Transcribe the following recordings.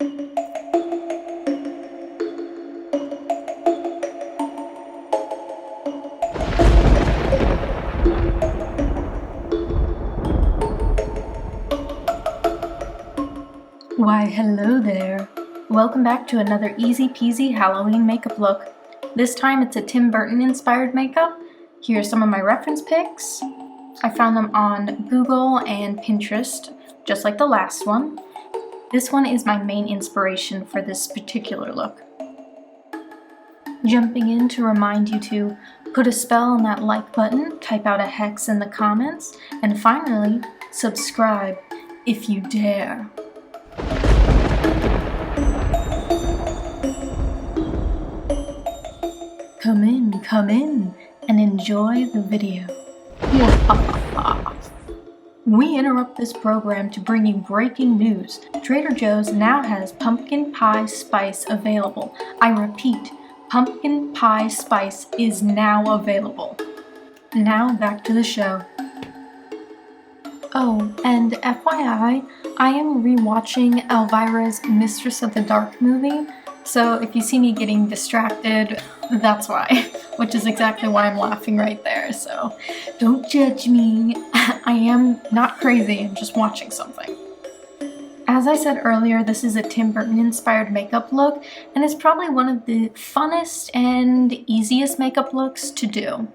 Why, hello there! Welcome back to another easy peasy Halloween makeup look. This time it's a Tim Burton inspired makeup. Here's some of my reference pics. I found them on Google and Pinterest, just like the last one. This one is my main inspiration for this particular look. Jumping in to remind you to put a spell on that like button, type out a hex in the comments, and finally, subscribe if you dare. Come in, and enjoy the video. We interrupt this program to bring you breaking news. Trader Joe's now has pumpkin pie spice available. I repeat, pumpkin pie spice is now available. Now back to the show. Oh, and FYI, I am rewatching Elvira's Mistress of the Dark movie, so if you see me getting distracted, that's why, which is exactly why I'm laughing right there, so don't judge me. I am not crazy, I'm just watching something. As I said earlier, this is a Tim Burton inspired makeup look, and it's probably one of the funnest and easiest makeup looks to do.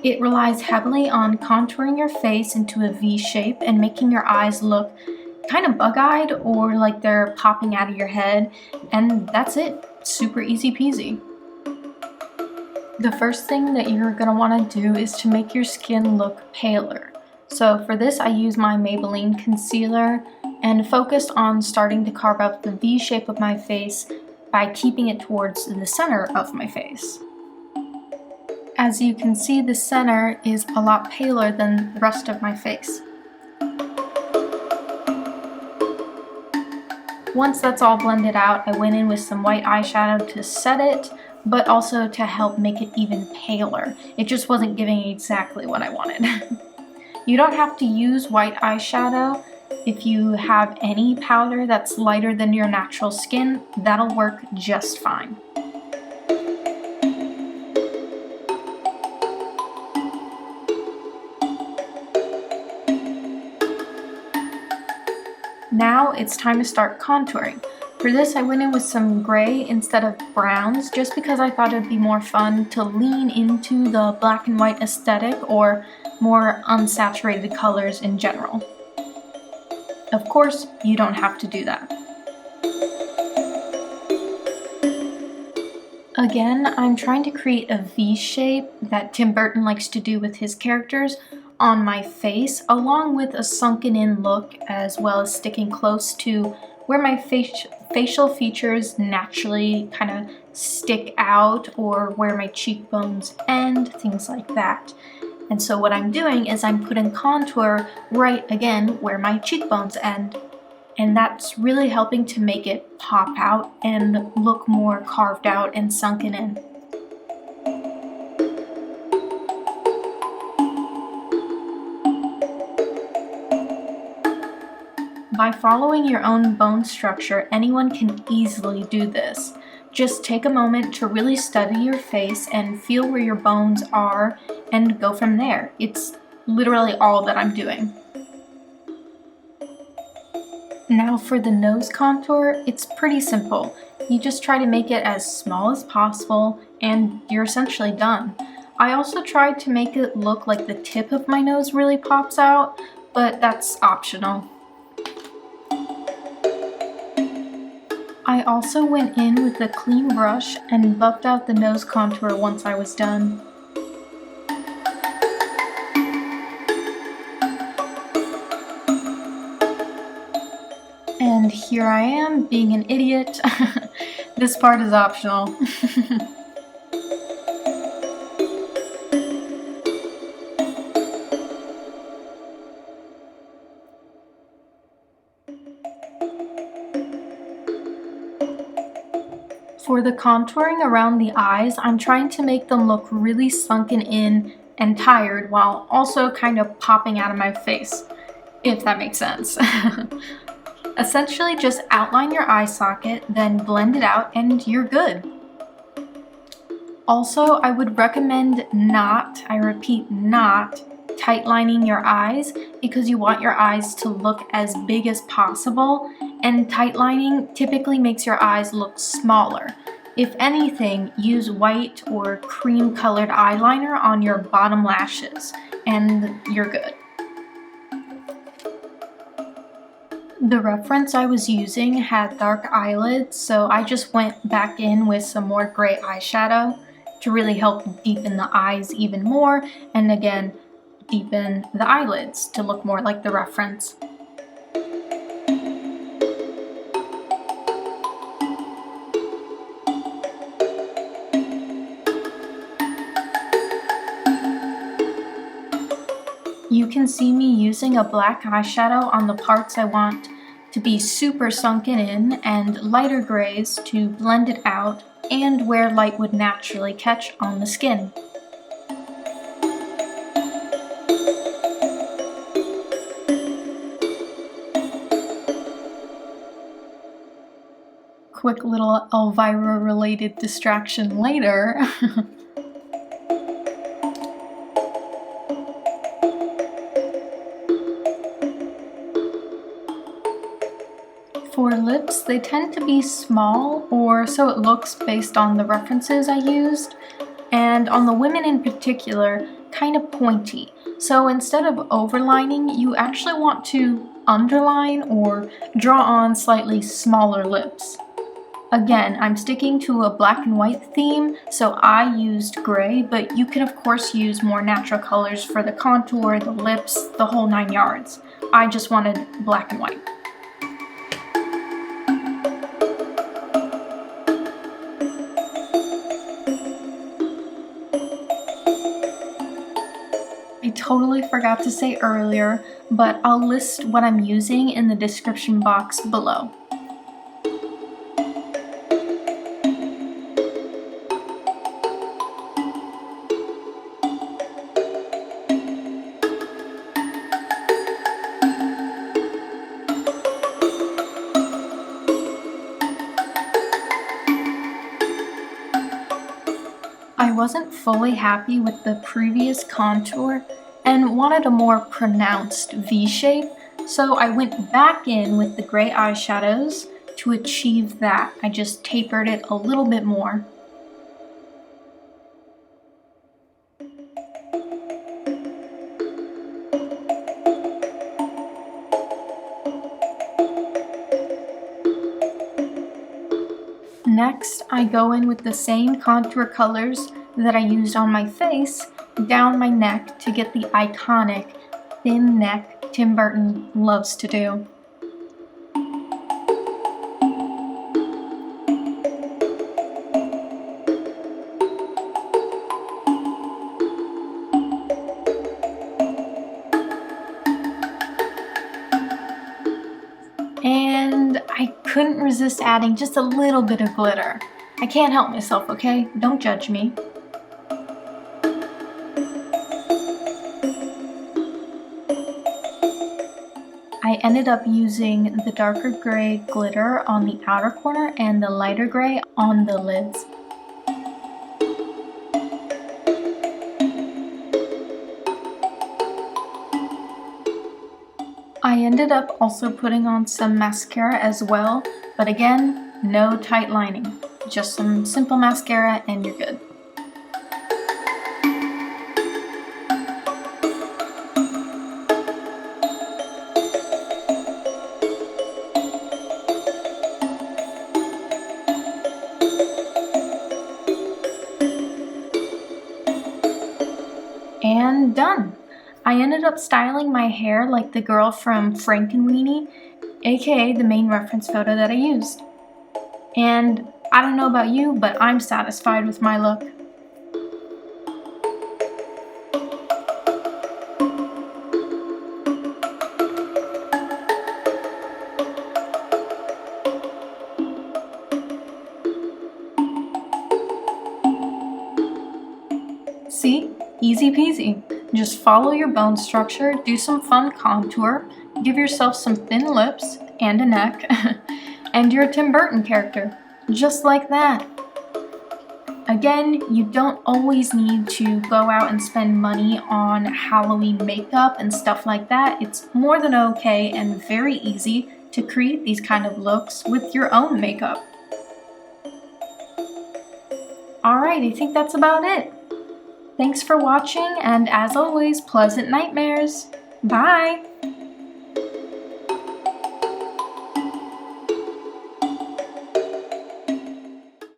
It relies heavily on contouring your face into a V shape and making your eyes look kind of bug-eyed or like they're popping out of your head, and that's it. Super easy peasy. The first thing that you're going to want to do is to make your skin look paler. So for this I use my Maybelline concealer and focused on starting to carve out the V shape of my face by keeping it towards the center of my face. As you can see, the center is a lot paler than the rest of my face. Once that's all blended out, I went in with some white eyeshadow to set it, but also to help make it even paler. It just wasn't giving exactly what I wanted. You don't have to use white eyeshadow. If you have any powder that's lighter than your natural skin, that'll work just fine. Now it's time to start contouring. For this I went in with some gray instead of browns just because I thought it'd be more fun to lean into the black and white aesthetic or more unsaturated colors in general. Of course, you don't have to do that. Again, I'm trying to create a V shape that Tim Burton likes to do with his characters on my face, along with a sunken in look, as well as sticking close to where my facial features naturally kind of stick out or where my cheekbones end, things like that. And so what I'm doing is I'm putting contour right again where my cheekbones end, and that's really helping to make it pop out and look more carved out and sunken in. By following your own bone structure, anyone can easily do this. Just take a moment to really study your face and feel where your bones are and go from there. It's literally all that I'm doing. Now for the nose contour, it's pretty simple. You just try to make it as small as possible and you're essentially done. I also tried to make it look like the tip of my nose really pops out, but that's optional. I also went in with a clean brush and buffed out the nose contour once I was done. And here I am, being an idiot. This part is optional. For the contouring around the eyes, I'm trying to make them look really sunken in and tired while also kind of popping out of my face, if that makes sense. Essentially just outline your eye socket, then blend it out, and you're good. Also, I would recommend not, I repeat, not tightlining your eyes because you want your eyes to look as big as possible, and tightlining typically makes your eyes look smaller. If anything, use white or cream colored eyeliner on your bottom lashes and you're good. The reference I was using had dark eyelids, so I just went back in with some more gray eyeshadow to really help deepen the eyes even more, and again, deepen the eyelids to look more like the reference. You can see me using a black eyeshadow on the parts I want to be super sunken in, and lighter grays to blend it out and where light would naturally catch on the skin. Quick little Elvira related distraction later. For lips, they tend to be small, or so it looks based on the references I used, and on the women in particular, kind of pointy. So instead of overlining, you actually want to underline or draw on slightly smaller lips. Again, I'm sticking to a black and white theme, so I used gray, but you can of course use more natural colors for the contour, the lips, the whole 9 yards. I just wanted black and white. I totally forgot to say earlier, but I'll list what I'm using in the description box below. I wasn't fully happy with the previous contour and wanted a more pronounced V shape, so I went back in with the gray eyeshadows to achieve that. I just tapered it a little bit more. Next, I go in with the same contour colors that I used on my face down my neck to get the iconic thin neck Tim Burton loves to do. And I couldn't resist adding just a little bit of glitter. I can't help myself, okay? Don't judge me. I ended up using the darker gray glitter on the outer corner and the lighter gray on the lids. I ended up also putting on some mascara as well, but again, no tight lining. Just some simple mascara and you're good. And done! I ended up styling my hair like the girl from Frankenweenie, aka the main reference photo that I used. And I don't know about you, but I'm satisfied with my look. See? Easy peasy. Just follow your bone structure, do some fun contour, give yourself some thin lips, and a neck, and you're a Tim Burton character, just like that. Again, you don't always need to go out and spend money on Halloween makeup and stuff like that. It's more than okay and very easy to create these kind of looks with your own makeup. Alright, I think that's about it. Thanks for watching, and as always, pleasant nightmares. Bye!